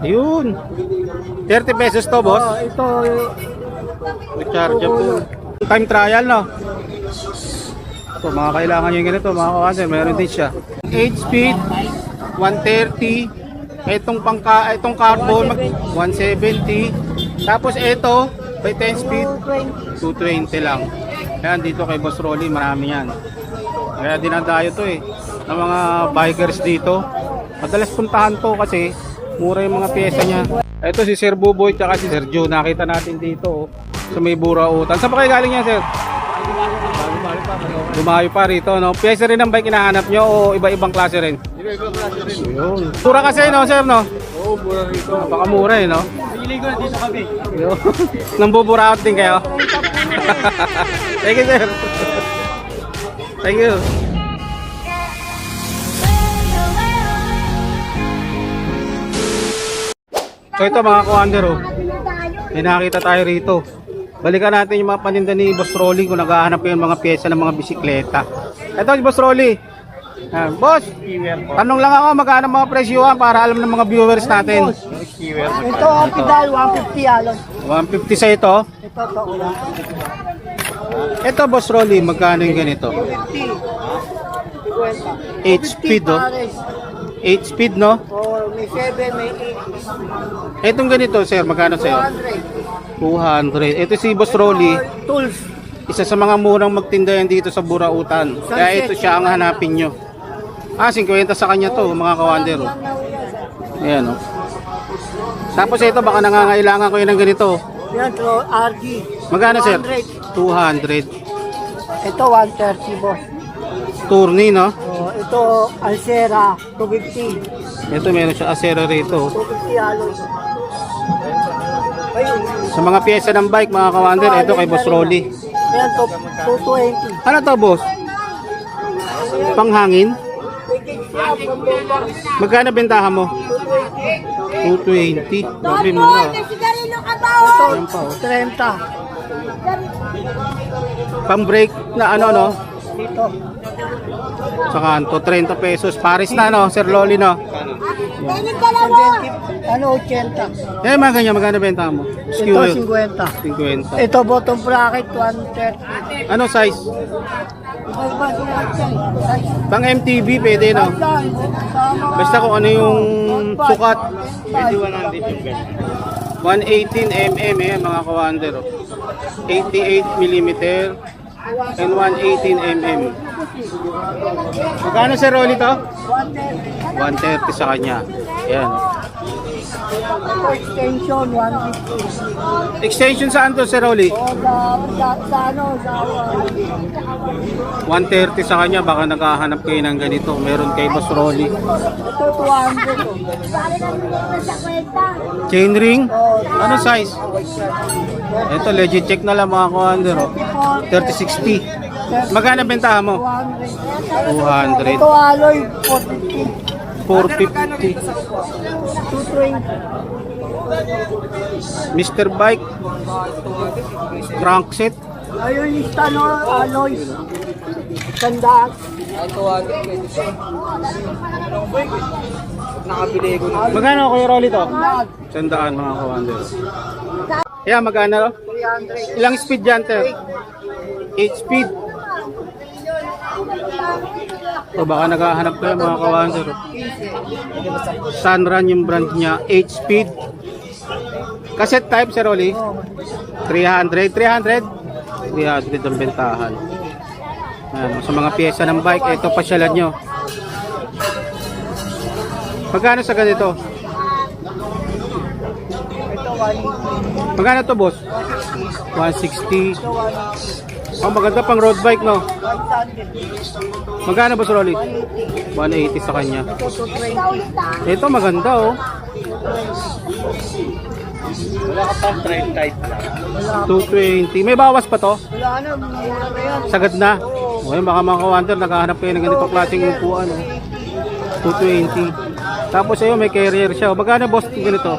Ayun. 30 pesos to, boss. Ito, Rechargeable. Time trial, no? So, mga kailangan nyo yung ganito, mga kawasan. Meron din siya. 8 speed, 130. Itong carbon, 170. Tapos ito, by 10 speed, 220 lang. Ayan, dito kay Boss Rolly, marami yan. Kaya dinadayo to eh, ng mga bikers dito. Madalas puntahan to kasi mura yung mga pyesa niya. Ito si Sir Buboy at si Sir Joe. Nakita natin dito sa may Burautan. Saan pa kayo galing yan, Sir? Dumayo pa rito, no? Pyesa rin ang bike hinahanap nyo o iba-ibang klase rin? iba-ibang klase rin. Yun. Mura kasi, no, Sir, no? Oo, mura rito. Napakamura eh, no? Pili ko na dito kami. Nang buburaot din kayo? Thank you, Sir. Thank you. So ito mga kuwander, oh. May nakita tayo rito. Balikan natin yung mga paninda ni Boss Rolly kung naghahanap yung mga pyesa ng mga bisikleta. Ito si Boss Rolly. Boss, tanong lang ako magkano mga presyuhan para alam ng mga viewers natin. Ito, ang pedal, 150 alon. 150 sa ito. Ito, ulan. Ito Boss Rolly, magkano yung ganito? 250. 8 speed, oh. 8 speed, no? Oh, may 7, may 8. Etong ganito, sir, magkano sa'yo? 200. Ito si Boss Rolly, Tools. isa sa mga murang magtinda yan dito sa Burautan. Kaya ito siya ang hanapin nyo. 50 sa kanya to, mga kawander. Ayan, oh. Tapos ito, baka nangangailangan ko yun ng ganito. Yan, RG. Magkano, sir? 200. 200. Ito, 130, boss. Tourney, no? Oh, ito, Alcera, 250. Ito, meron siya asera rito. 250 alon. Sa mga pyesa ng bike, mga kawander, ito kay Boss Rolly. Yan, 220. Ano to, boss? Panghangin? Magkano bentahan mo? 220. Grabe mura. Ayan pa, oh. 30. Pang break na ano, no? Dito. Sa kanto, 30 pesos. Paris na, no? Sir Loli, no? 70. Ano, 80. Eh, mga ganyan, magkano bentahan mo? Ito, 50. 50. Ito, bottom bracket, 130. Ano size? Pang MTB, pwede, no? Basta kung ano yung sukat. Pwede 118 mm, eh, mga kawander. 88 mm and 118 mm. Magkano Sir Rolly to? 130 sa kanya. Ayan. Ito, extension, 150. Extension saan to Sir Rolly? O, sa ano, sa 130 sa kanya. Baka naghahanap kayo ng ganito. Meron kay Boss Rolly. ito, 200. Chain ring? O, Ano size? Ito, legit check na lang mga kawander. 3060. Magkano bentahan mo? 200. 200. Ito, alloy, 450. 450. 220. Mr. Bike. Crankset. Ayun, yung stano, alloy. Sandaan. Nakabili ko na. Magkano Kuya Rolly to? Sandaan. 100 mga kawander. Yeah, magkano? 300. Ilang speed dyan, Ter? 8 speed. O baka naghahanap kayo mga kawander. Sunrun yung brand niya. 8 speed. Cassette type, Sir Rolly? 300. 300? 300 ang bentahan. Ayan, sa mga pyesa ng bike, ito pasyalan nyo. Magkano sa ganito? Ito, 180. Magkano to, boss? 160. Oh, maganda pang road bike, no? 100. Magkano, boss Rolly? 180 sa kanya. Ito, 220. Ito maganda, oh. Wala ka pang trend type. 220. May bawas pa to? Wala na, mura na yan. Sagad na. Okay, baka mga kawander, naghahanap kayo ng ganitong klaseng upuan, oh. 220. Tapos ayun, may carrier siya. Magkano, boss, ganito?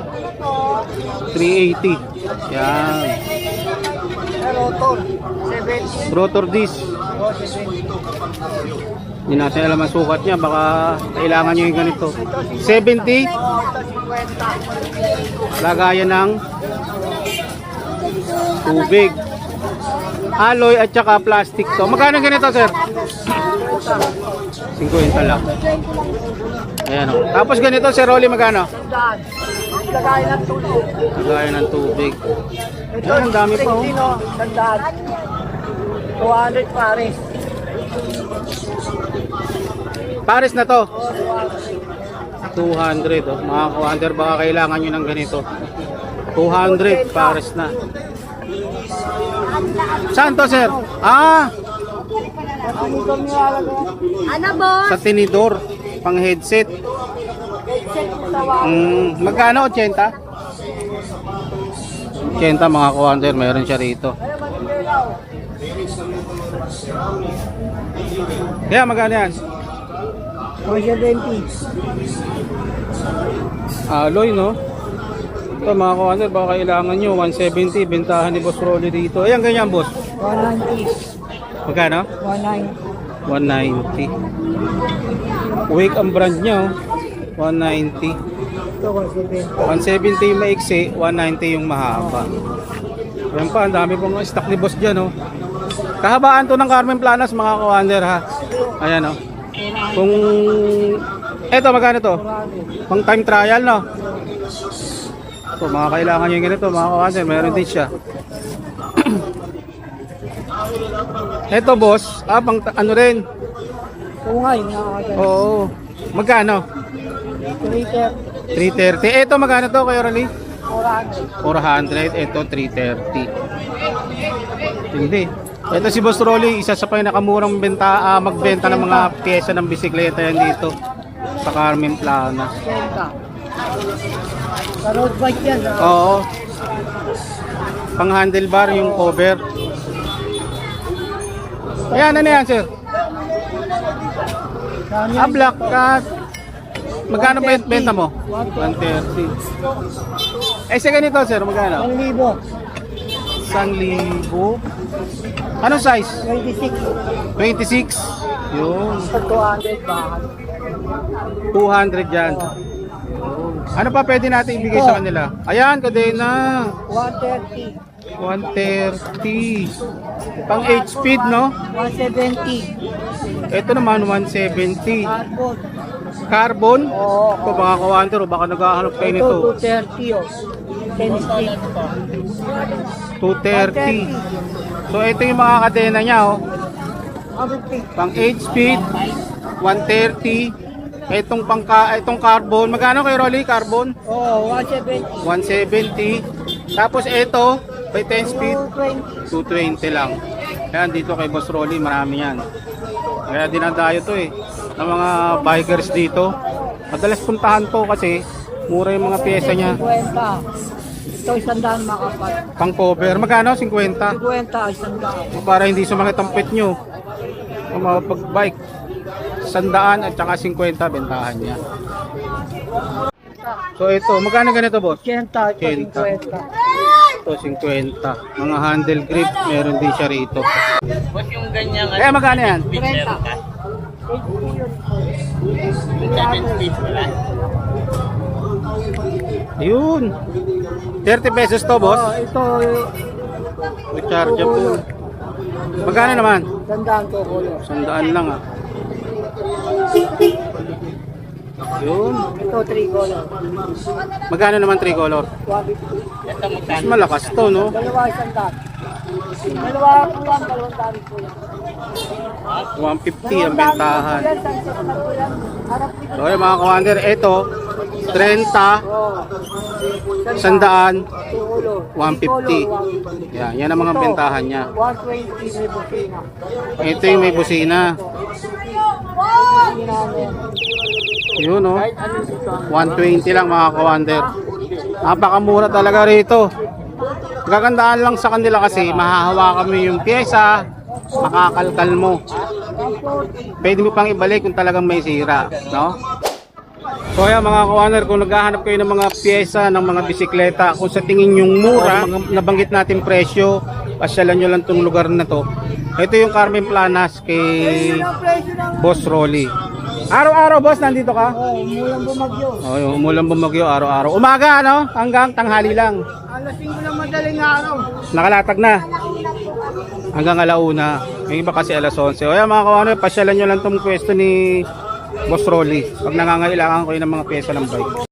380. Yan. Rotor, 70. Rotor disc. Oh, 70. Hindi natin alam ang sukat niya, baka kailangan nyo yung ganito. 70, lagayan ng tubig, alloy at saka plastic to. Magkano ganito, sir? 50 lang. Ayan o. Tapos ganito, sir Rolly, magkano? Sandaan. Lagay ng tulog. Lagayan ng tubig. Ito, Ayan, ang dami pa oh. Sandaan. 200 pares. Pares na to. Oh, 200 200. oh. Mga ka-wonder, baka kailangan nyo ng ganito. 200 pares na. Saan to, sir? Ah, Ano kami nilalagay? Ano, boss? sa tinidor. Pang headset. Headset mo tawag. Magkano? 80? 80 mga ka-wonder, meron siya rito. Ano, manipelaw? Kaya magkano yan? 170. Alloy, no? Ito mga ka-wonder, baka kailangan nyo 170, bentahan ni Boss Rolly dito. Ayan, ganyan, boss. 190. Magkano? 190. 190. Wake ang brand niya, oh. 190. Ito, 170 170. yung maiksi, 190 yung mahaba. Ayan pa, ang dami pong stock ni boss dyan, oh. Kahabaan to ng Carmen Planas, mga ka-wonder, ha. Ayan, oh. Kung eto, magkano to? Pang time trial, no? So, mga kailangan nyo yung ganito, mga ka-wonder, meron din siya. Eto, boss, pang ano rin. Oo nga, yung nakakagay. Oo. Magkano? 330. 330. Eto, magkano to, Kuya Rolly? 400. 400. Eto, 330. Hindi. Ito si Boss Rolly, isa sa pinakamurang magbenta ng mga pyesa ng bisikleta yan dito sa Carmen Plana. 80. Sa road bike yan, ha? Oo. Pang handlebar yung cover. Ayan, ano yan, sir? Black cat. Magkano ba yung benta mo? 130. Eh, sa ganito, sir, magkano? 1,000. 1,000. Anong size? 26. 26. Yun. Sa 200 bakal. 200 yan. Ano pa pwede natin ibigay sa kanila? Ayan, kadena. 130. 130. Pang 8 speed, no? 170. Ito naman, 170. Carbon. Carbon? Oo. Ito, baka kawanter, baka naghahanap kayo nito. Ito, 230, oh. 10 speed. 230. So, ito yung mga kadena niya, oh. Pang 8 speed, 130. Itong carbon, magkano kay Rolly? Carbon? Oo, 170. 170. Tapos ito, by 10 speed, 220. 220 lang. Ayan, dito kay Boss Rolly, marami yan. Kaya dinadayo to eh, ng mga bikers dito. Madalas puntahan to kasi mura yung mga pyesa niya. 50. Ito, 100 makapat. Pang cover, magkano? 50? 50, 100. Para hindi sumakit ang pet nyo. Kung mapag-bike, 100 at saka 50 bentahan niya. So ito, magkano ganito, boss? 80, ito, 80. 50. Ito, 50. Mga handle grip, meron din siya rito. Boss, yung ganyan, Kaya magkano yan? 30. Ayun. 30 pesos to, boss. Oh, ito, Rechargeable. Magkano naman? 100 to, color. 100 lang ah. Yun. Ito, 3 color. Magkano naman tricolor? 150. Mas malakas to, no? Dalawa, 100. Dalawa po yan, 200 po yan. 150 ang bentahan. Yan, sunset na po yan. Harap dito. So yung mga commander, ito 30, Oh, 100, 150. 150. Yan ang mga bentahan niya. 120 may busina. Ito yung may busina. Busina yan. Yun, no? Kahit ano dito. 120 lang mga commander. Napakamura talaga rito. Gagandaan lang sa kanila kasi mahahawakan mo yung pyesa, makakalkal mo. Pwede mo pang ibalik kung talagang may sira, no? So ayan mga ka-owner, kung naghahanap kayo ng mga pyesa ng mga bisikleta, kung sa tingin yung mura, mga nabanggit natin presyo, pasyalan nyo lang itong lugar na to. Ito yung Carmen Planas kay Ang presyo ng Boss Rolly. Araw-araw boss, nandito ka? umulang bumagyo. Oh, yung umulan bumagyo araw-araw. Umaga ano? Hanggang tanghali lang. Alas 5 ng madaling araw. Nakalatag na. Hanggang alauna. Yung iba kasi alas 11. O yan mga kawan, pasyalan nyo lang tong pwesto ni Boss Rolly. Pag nangangailangan ko yun ng mga pyesa ng bike.